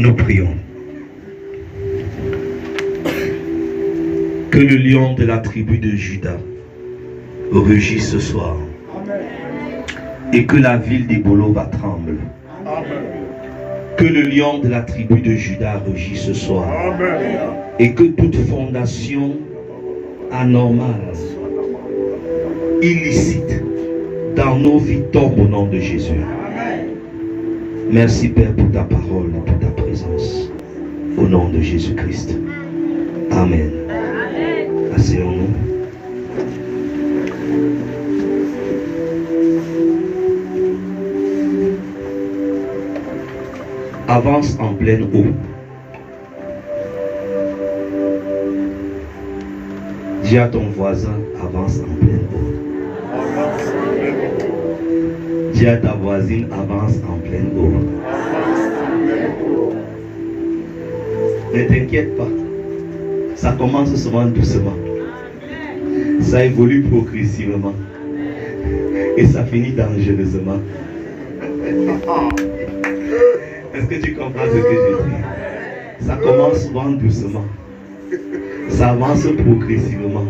Nous prions. Que le lion de la tribu de Juda rugisse ce soir. Et que la ville d'Ibolova tremble. Que le lion de la tribu de Juda rugisse ce soir. Et que toute fondation anormale, illicite, dans nos vies tombe au nom de Jésus. Merci Père pour ta parole et pour ta présence. Au nom de Jésus-Christ. Amen. Asseyons-nous. Avance en pleine eau. Dis à ton voisin, avance en pleine eau. Dis à ta voisine, avance en pleine eau. Ne t'inquiète pas. Ça commence souvent doucement. Ça évolue progressivement. Et ça finit dangereusement. Est-ce que tu comprends ce que je dis? Ça commence souvent doucement. Ça avance progressivement.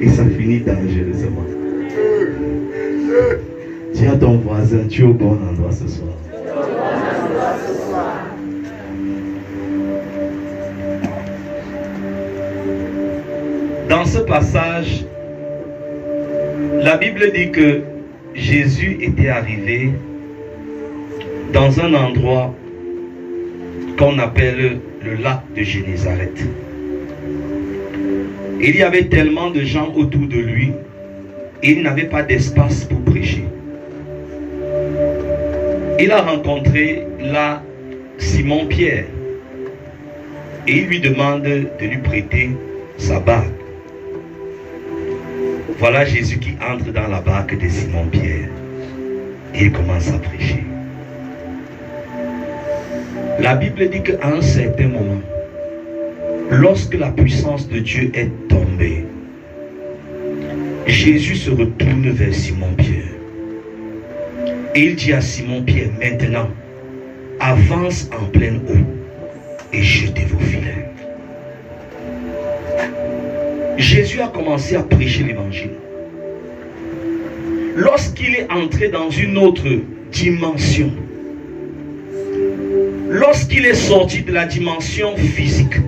Et ça finit dangereusement. Dis à ton voisin, tu es au bon endroit ce soir. Dans ce passage, la Bible dit que Jésus était arrivé dans un endroit qu'on appelle le lac de Génézareth. Il y avait tellement de gens autour de lui et il n'avait pas d'espace pour prêcher. Il a rencontré là Simon-Pierre et il lui demande de lui prêter sa barque. Voilà Jésus qui entre dans la barque de Simon-Pierre et il commence à prêcher. La Bible dit qu'à un certain moment, lorsque la puissance de Dieu est tombée, Jésus se retourne vers Simon-Pierre. Et il dit à Simon-Pierre, maintenant, avance en pleine eau et jetez vos filets. Jésus a commencé à prêcher l'évangile. Lorsqu'il est entré dans une autre dimension, lorsqu'il est sorti de la dimension physique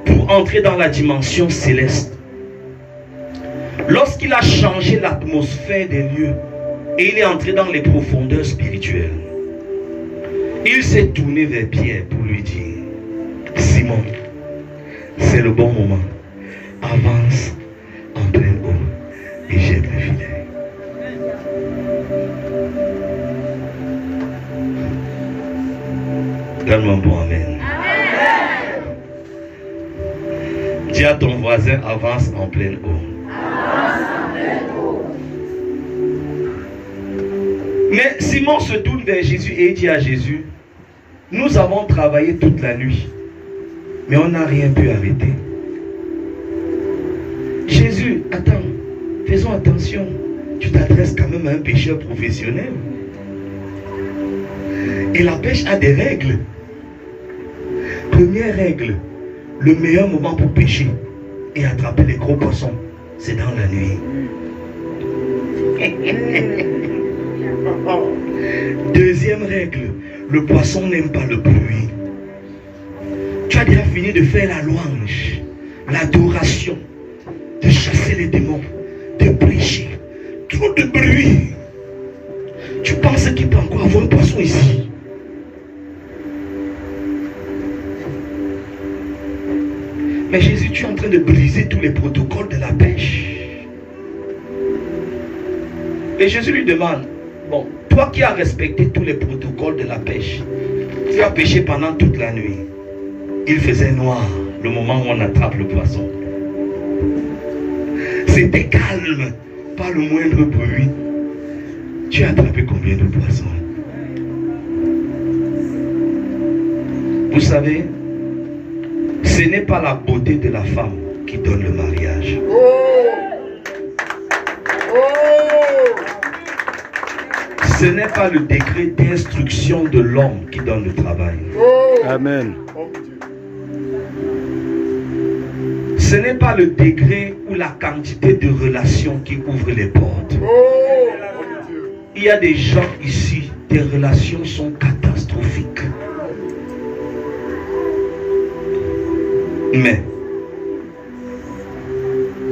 pour entrer dans la dimension céleste, lorsqu'il a changé l'atmosphère des lieux et il est entré dans les profondeurs spirituelles, il s'est tourné vers Pierre pour lui dire, Simon, c'est le bon moment, avance en pleine eau et jette le filet. Donne-moi un bon amen. Amen. Dis à ton voisin, avance en pleine eau. Avance en pleine eau. Mais Simon se tourne vers Jésus et il dit à Jésus, nous avons travaillé toute la nuit, mais on n'a rien pu arrêter. Jésus, attends, faisons attention. Tu t'adresses quand même à un pêcheur professionnel. Et la pêche a des règles. Première règle, le meilleur moment pour pêcher et attraper les gros poissons, c'est dans la nuit. Deuxième règle, le poisson n'aime pas le bruit. Tu as déjà fini de faire la louange, l'adoration, de chasser les démons, de prêcher. Trop de bruit. Tu penses qu'il peut encore avoir un poisson ici? Mais Jésus, tu es en train de briser tous les protocoles de la pêche. Et Jésus lui demande, bon, toi qui as respecté tous les protocoles de la pêche, tu as pêché pendant toute la nuit. Il faisait noir le moment où on attrape le poisson. C'était calme, pas le moindre bruit. Tu as attrapé combien de poissons? Vous savez, ce n'est pas la beauté de la femme qui donne le mariage. Ce n'est pas le décret d'instruction de l'homme qui donne le travail. Amen. Ce n'est pas le degré ou la quantité de relations qui ouvre les portes. Il y a des gens ici, tes relations sont catastrophiques. Mais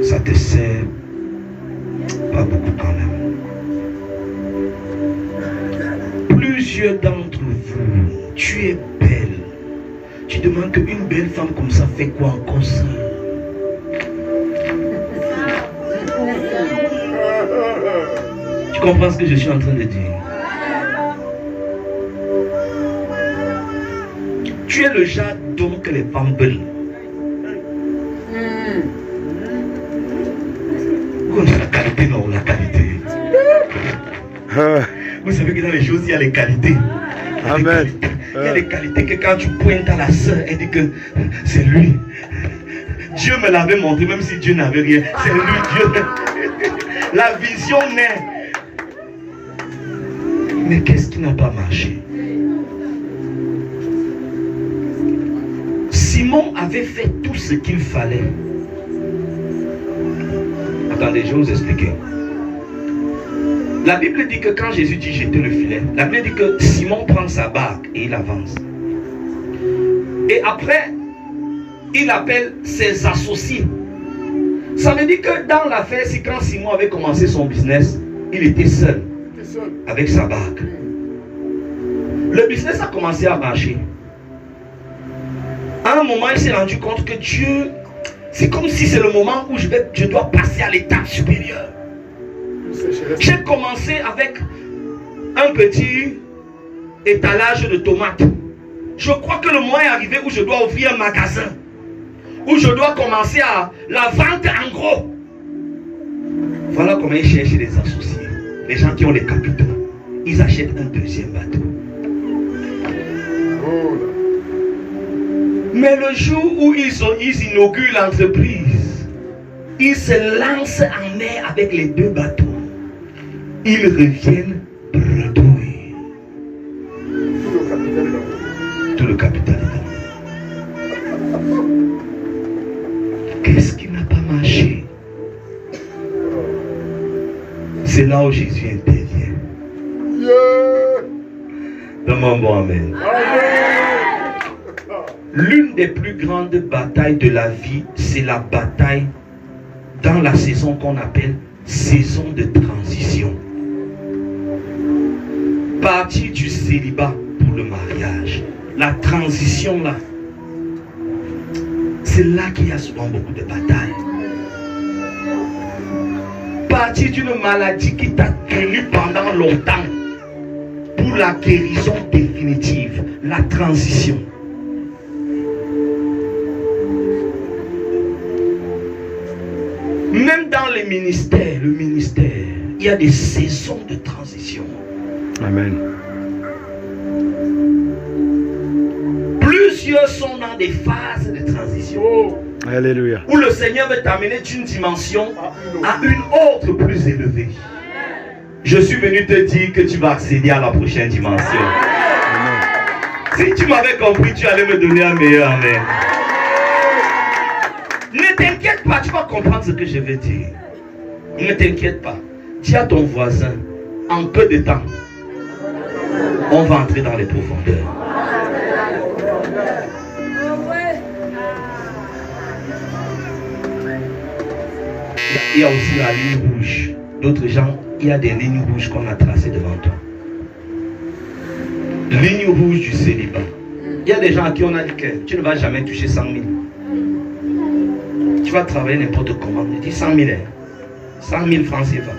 ça te sert pas beaucoup quand même. Plusieurs d'entre vous, tu es belle. Tu demandes qu'une belle femme comme ça fait quoi encore ça? Tu comprends ce que je suis en train de dire? Tu es le genre d'homme que les femmes veulent. La qualité, non, la qualité. Vous savez que dans les choses, il y a les qualités. Amen. Il y a les qualités que quand tu pointes à la sœur, elle dit que c'est lui. Dieu me l'avait montré, même si Dieu n'avait rien. C'est lui, Dieu. La vision naît. Mais qu'est-ce qui n'a pas marché? Simon avait fait tout ce qu'il fallait. Attendez, je vais vous expliquer. La Bible dit que quand Jésus dit jeter le filet, la Bible dit que Simon prend sa barque et il avance. Et après, il appelle ses associés. Ça veut dire que dans l'affaire, c'est quand Simon avait commencé son business, il était seul avec sa barque. Le business a commencé à marcher. À un moment, il s'est rendu compte que Dieu, c'est comme si c'est le moment où je dois passer à l'étape supérieure. J'ai commencé avec un petit étalage de tomates. Je crois que le moment est arrivé où je dois ouvrir un magasin, où je dois commencer à la vente en gros. Voilà comment ils cherchent les associés. Les gens qui ont les capitaux, ils achètent un deuxième bateau. Mais le jour où ils inaugurent l'entreprise, ils se lancent en mer avec les deux bateaux. Ils reviennent bredouilles. Tout le capital est dedans. Qu'est-ce qui n'a pas marché? C'est là où Jésus intervient. Donne-moi un bon amen. L'une des plus grandes batailles de la vie, c'est la bataille dans la saison qu'on appelle saison de transition. Partir du célibat pour le mariage. La transition là, c'est là qu'il y a souvent beaucoup de batailles. Partir d'une maladie qui t'a tenu pendant longtemps pour la guérison définitive, la transition. Même dans les ministères, le ministère, il y a des saisons de transition. Amen. Plusieurs sont dans des phases de transition. Alléluia. Où le Seigneur veut t'amener d'une dimension à une autre plus élevée. Je suis venu te dire que tu vas accéder à la prochaine dimension. Amen. Si tu m'avais compris, tu allais me donner un meilleur amen. Ne t'inquiète pas, tu vas comprendre ce que je veux dire. Ne t'inquiète pas. Dis à ton voisin, en peu de temps, on va entrer dans les profondeurs. Il y a aussi la ligne rouge. D'autres gens, il y a des lignes rouges qu'on a tracées devant toi. Ligne rouge du célibat. Il y a des gens à qui on a dit que tu ne vas jamais toucher 100 000. Tu vas travailler n'importe comment. On dit 100 000, 100 000 francs CFA.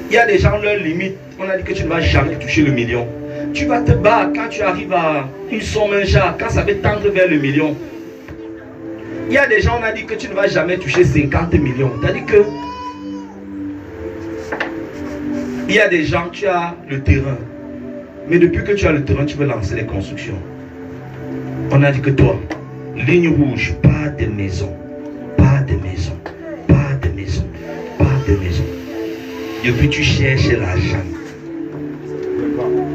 Il y a des gens, leur limite, on a dit que tu ne vas jamais toucher le million. Tu vas te battre quand tu arrives à une somme, un genre, quand ça va tendre vers le million. Il y a des gens, on a dit que tu ne vas jamais toucher 50 millions. C'est-à-dire que il y a des gens, tu as le terrain. Mais depuis que tu as le terrain, tu veux lancer les constructions. On a dit que toi, ligne rouge, pas de maison. Pas de maison. Pas de maison. Pas de maison. Depuis tu cherches l'argent.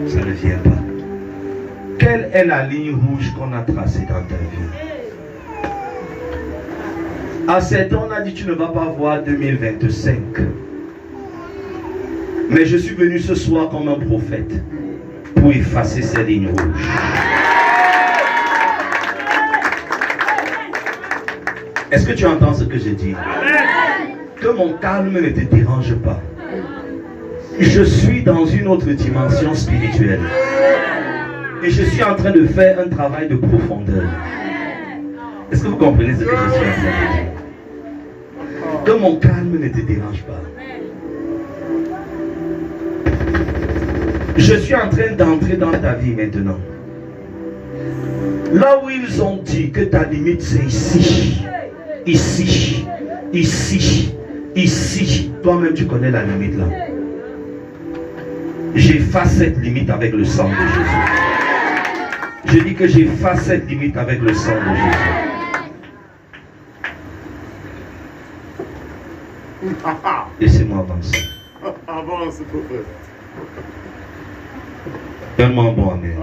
Ça ne vient pas. Quelle est la ligne rouge qu'on a tracée dans ta vie? À 7 ans, on a dit tu ne vas pas voir 2025. Mais je suis venu ce soir comme un prophète pour effacer ces lignes rouges. Est-ce que tu entends ce que je dis? Que mon calme ne te dérange pas. Je suis dans une autre dimension spirituelle. Et je suis en train de faire un travail de profondeur. Est-ce que vous comprenez ce que je suis en train de dire? Que mon calme ne te dérange pas. Je suis en train d'entrer dans ta vie maintenant. Là où ils ont dit que ta limite c'est ici. Ici. Ici. Ici. Toi-même tu connais la limite là. J'efface cette limite avec le sang de Jésus. Je dis que j'efface cette limite avec le sang de Jésus. Laissez-moi avancer. Avance, prophète. Donne-moi un bon amen.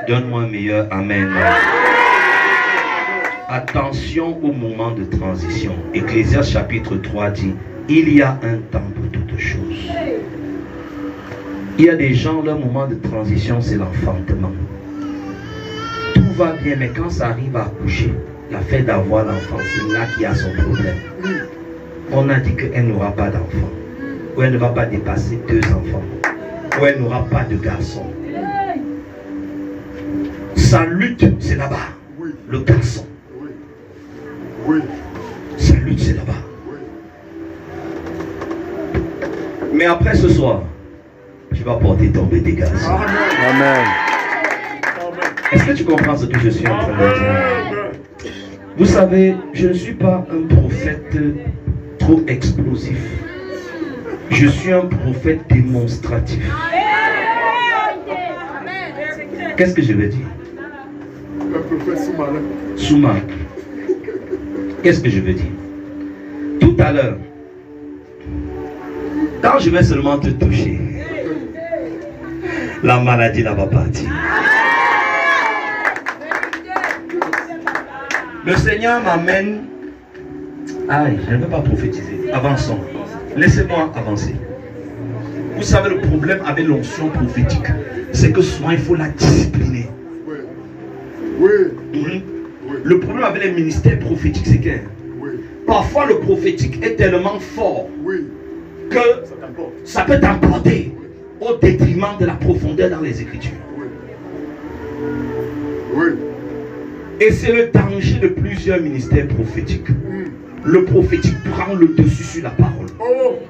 Donne-moi un meilleur amen. Attention au moment de transition. Ecclésiaste chapitre 3 dit, il y a un temps pour toutes choses. Il y a des gens, leur moment de transition, c'est l'enfantement. Tout va bien, mais quand ça arrive à accoucher, la fait d'avoir l'enfant, c'est là qu'il y a son problème. On a dit qu'elle n'aura pas d'enfant, ou elle ne va pas dépasser 2 enfants, ou elle n'aura pas de garçon. Sa lutte, c'est là-bas. Le garçon. Sa lutte, c'est là-bas. Mais après ce soir, tu vas porter tomber des garçons. Amen. Est-ce que tu comprends ce que je suis en train de dire? Vous savez, je ne suis pas un prophète trop explosif. Je suis un prophète démonstratif. Qu'est-ce que je veux dire? Un prophète sous-marin. Sous-marin. Qu'est-ce que je veux dire? Tout à l'heure, quand je vais seulement te toucher, la maladie là va partir. Le Seigneur m'amène. Aïe, je ne veux pas prophétiser. Avançons. Laissez-moi avancer. Vous savez, le problème avec l'onction prophétique, c'est que souvent il faut la discipliner. Le problème avec les ministères prophétiques, c'est que parfois le prophétique est tellement fort que ça peut t'emporter au détriment de la profondeur dans les Écritures. Et c'est le danger de plusieurs ministères prophétiques. Le prophétique prend le dessus sur la parole.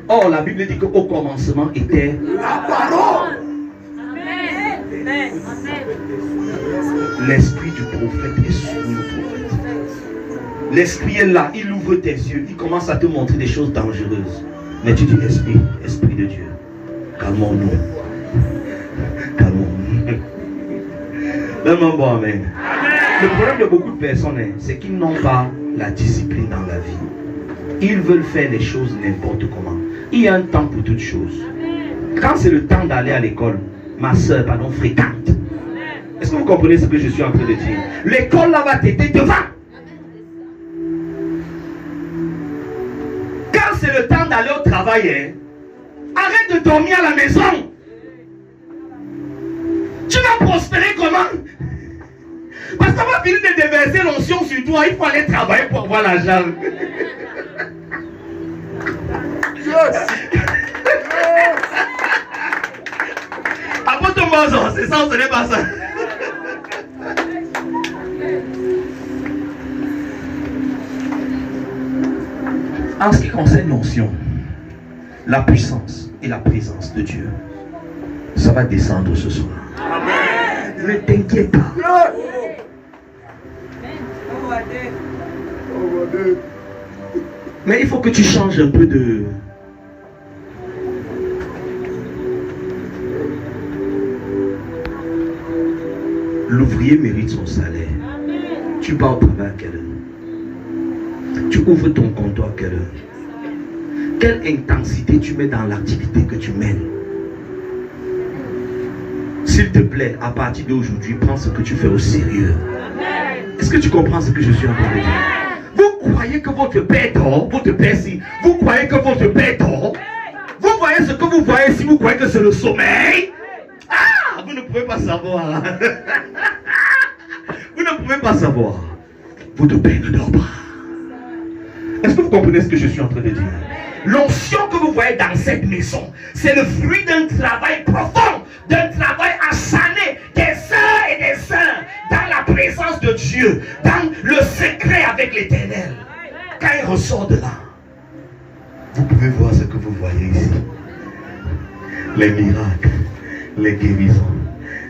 Or, la Bible dit qu'au commencement était la parole. L'esprit du prophète est sur le prophète. L'esprit est là, il ouvre tes yeux, il commence à te montrer des choses dangereuses. Mais tu dis, esprit de Dieu, calmons-nous. Calmons-nous. Donne-moi un bon amen. Le problème de beaucoup de personnes, c'est qu'ils n'ont pas la discipline dans la vie. Ils veulent faire les choses n'importe comment. Il y a un temps pour toutes choses. Quand c'est le temps d'aller à l'école, ma soeur, fréquente. Est-ce que vous comprenez ce que je suis en train de dire? L'école là-bas t'était devant. Quand c'est le temps d'aller au travail, arrête de dormir à la maison. Tu vas prospérer comment? Parce qu'on va finir de déverser l'onction sur toi, il faut aller travailler pour avoir l'argent. Après ton bazar, c'est ça ou ce n'est pas ça? En ce qui concerne l'onction, la puissance et la présence de Dieu, ça va descendre ce soir. Amen. Ne t'inquiète pas. Mais il faut que tu changes un peu de... L'ouvrier mérite son salaire. Tu pars au travail à quelle heure? Tu ouvres ton comptoir à quelle heure? Quelle intensité tu mets dans l'activité que tu mènes? S'il te plaît, à partir d'aujourd'hui, prends ce que tu fais au sérieux. Est-ce que tu comprends ce que je suis en train de dire? Vous croyez que votre père dort, votre père si, vous croyez que votre père dort? Vous voyez ce que vous voyez si vous croyez que c'est le sommeil? Ah, vous ne pouvez pas savoir. Vous ne pouvez pas savoir. Votre père ne dort pas. Est-ce que vous comprenez ce que je suis en train de dire? L'onction que vous voyez dans cette maison, c'est le fruit d'un travail profond, d'un travail acharné des heures et des heures dans la présence de Dieu, dans le secret avec l'Éternel. Quand il ressort de là, vous pouvez voir ce que vous voyez ici. Les miracles, les guérisons,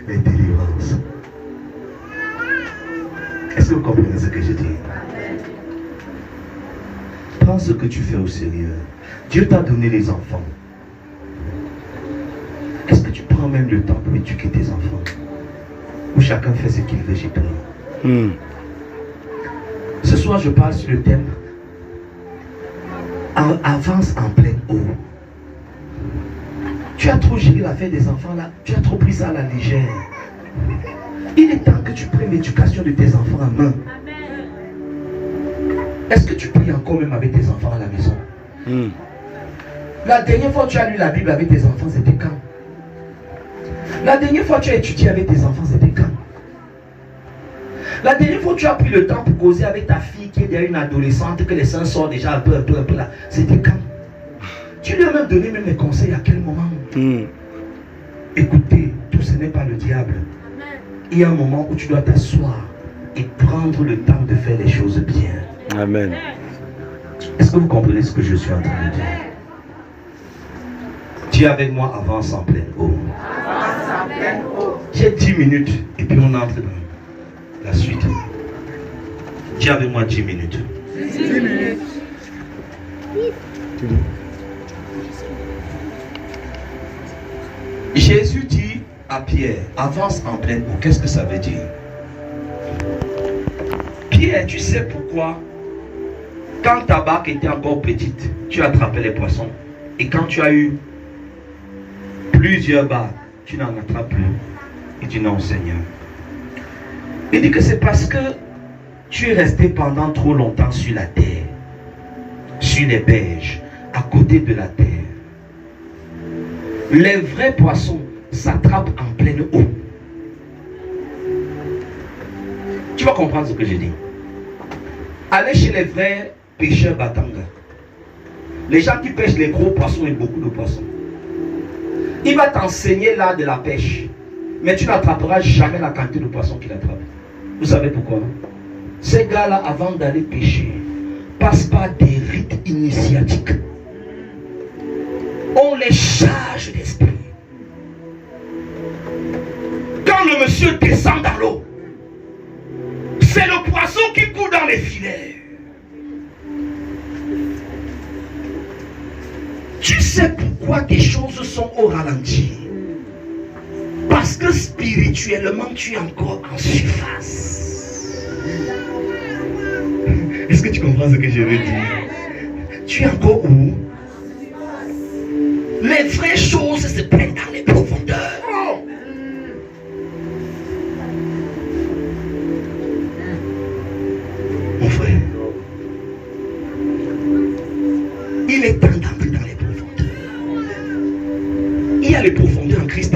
les délivrances. Est-ce que vous comprenez ce que je dis? Prends ce que tu fais au sérieux. Dieu t'a donné les enfants. Est-ce que tu prends même le temps pour éduquer tes enfants? Ou chacun fait ce qu'il veut, j'ai pris. Ce soir, je parle sur le thème avance en pleine eau. Tu as trop géré l'affaire des enfants là. Tu as trop pris ça à la légère. Il est temps que tu prennes l'éducation de tes enfants en main. Est-ce que tu pries encore même avec tes enfants à la maison? La dernière fois que tu as lu la Bible avec tes enfants, c'était quand? La dernière fois que tu as étudié avec tes enfants, c'était quand? La dernière fois que tu as pris le temps pour causer avec ta fille qui est derrière une adolescente, que les seins sortent déjà un peu là, c'était quand? Tu lui as même donné même les conseils à quel moment? Écoutez, tout ce n'est pas le diable. Il y a un moment où tu dois t'asseoir et prendre le temps de faire les choses bien. Amen. Est-ce que vous comprenez ce que je suis en train de dire? Dis avec moi, avance en pleine eau. J'ai 10 minutes et puis on entre dans la suite. Dis avec moi 10 minutes. 10 minutes. Jésus dit à Pierre, avance en pleine eau. Qu'est-ce que ça veut dire? Pierre, tu sais pourquoi quand ta barque était encore petite, tu attrapais les poissons. Et quand tu as eu plusieurs barques, tu n'en attrapes plus. Il dit non, Seigneur. Il dit que c'est parce que tu es resté pendant trop longtemps sur la terre, sur les berges, à côté de la terre. Les vrais poissons s'attrapent en pleine eau. Tu vas comprendre ce que je dis. Allez chez les vrais pêcheurs Batanga. Les gens qui pêchent les gros poissons et beaucoup de poissons. Il va t'enseigner l'art de la pêche. Mais tu n'attraperas jamais la quantité de poissons qu'il attrape. Vous savez pourquoi? Ces gars-là, avant d'aller pêcher, passent par des rites initiatiques. On les charge d'esprit. Quand le monsieur descend dans l'eau, c'est le poisson qui coule dans les filets. Tu sais pourquoi des choses sont au ralenti? Parce que spirituellement, tu es encore en surface. Est-ce que tu comprends ce que je veux dire? Tu es encore où? Les vraies choses se prennent dans les profondeurs. Mon frère, il est temps d'entrer dans les profondeurs. Il y a les profondeurs en Christ.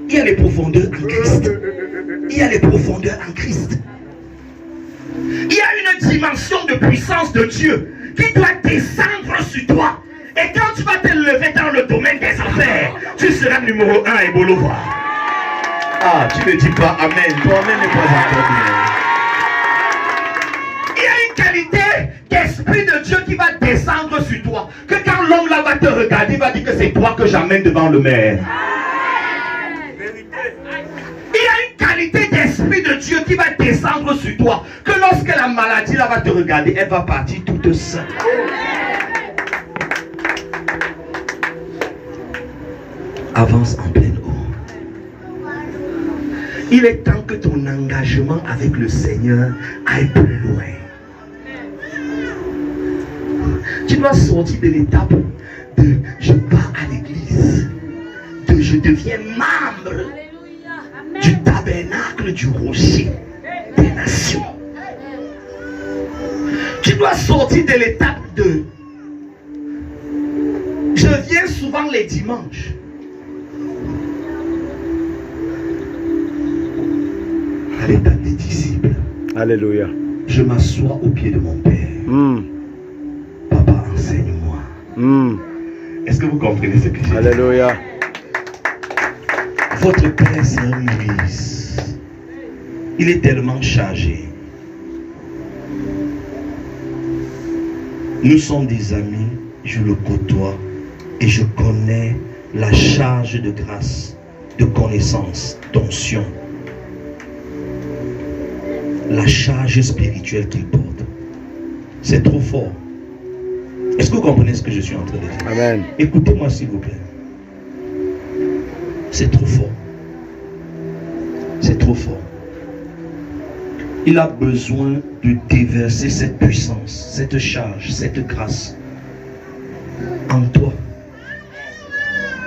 Il y a les profondeurs en Christ. Il y a les profondeurs en Christ. Il y a une dimension de puissance de Dieu qui doit descendre sur toi. Et quand tu vas te lever dans le domaine des affaires, tu seras numéro 1 et Bolova. Ah, tu ne dis pas Amen. Toi-même n'est pas encore bien. Il y a une qualité d'esprit de Dieu qui va descendre sur toi. Que quand l'homme là va te regarder, il va dire que c'est toi que j'amène devant le maire. Il y a une qualité d'esprit de Dieu qui va descendre sur toi. Que lorsque la maladie là va te regarder, elle va partir toute seule. Avance en pleine eau. Il est temps que ton engagement avec le Seigneur aille plus loin. Tu dois sortir de l'étape de je pars à l'église, de je deviens membre. du tabernacle du rocher des nations. Tu dois sortir de l'étape de je viens souvent les dimanches. À l'étape des disciples. Alléluia. Je m'assois au pied de mon Père. Papa, enseigne-moi. Est-ce que vous comprenez ce que je dis? Alléluia. Votre Père, c'est un Moïse. Il est tellement chargé. Nous sommes des amis, je le côtoie et je connais la charge de grâce, de connaissance, d'onction. La charge spirituelle qu'il porte. C'est trop fort. Est-ce que vous comprenez ce que je suis en train de dire? Amen. Écoutez-moi s'il vous plaît. C'est trop fort. C'est trop fort. Il a besoin de déverser cette puissance, cette charge, cette grâce en toi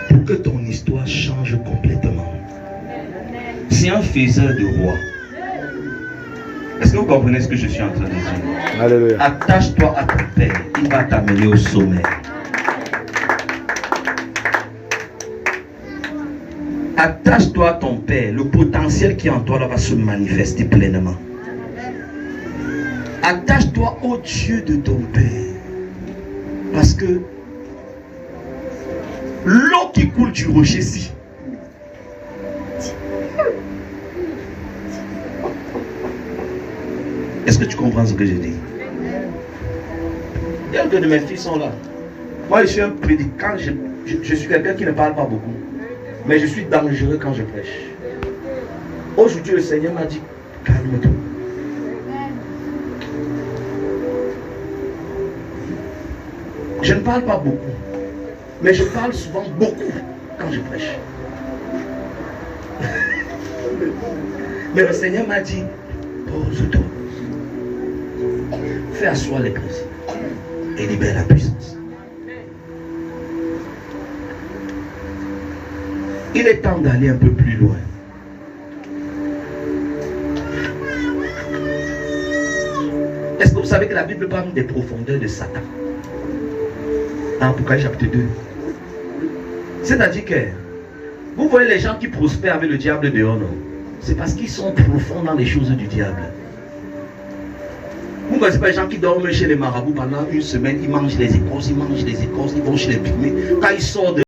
pour que ton histoire change complètement. C'est un faiseur de roi. Est-ce que vous comprenez ce que je suis en train de dire? Alléluia. Attache-toi à ton Père, il va t'amener au sommet. Attache-toi à ton Père, le potentiel qui est en toi là va se manifester pleinement. Attache-toi au Dieu de ton Père. Parce que l'eau qui coule du rocher-ci, est-ce que tu comprends ce que je dis? Quelques de mes filles sont là. Moi, je suis un prédicant, je suis quelqu'un qui ne parle pas beaucoup. Mais je suis dangereux quand je prêche. Aujourd'hui, le Seigneur m'a dit, calme-toi. Je ne parle pas beaucoup. Mais je parle souvent beaucoup quand je prêche. Mais le Seigneur m'a dit, pose-toi. Fais asseoir les prises et libère la puissance. Il est temps d'aller un peu plus loin. Est-ce que vous savez que la Bible parle des profondeurs de Satan? En Apocalypse chapitre 2. C'est-à-dire que vous voyez les gens qui prospèrent avec le diable dehors, non? C'est parce qu'ils sont profonds dans les choses du diable. Vous ne voyez pas les gens qui dorment chez les marabouts pendant une semaine, ils mangent les écorces, ils vont chez les pygmées. Quand ils sortent de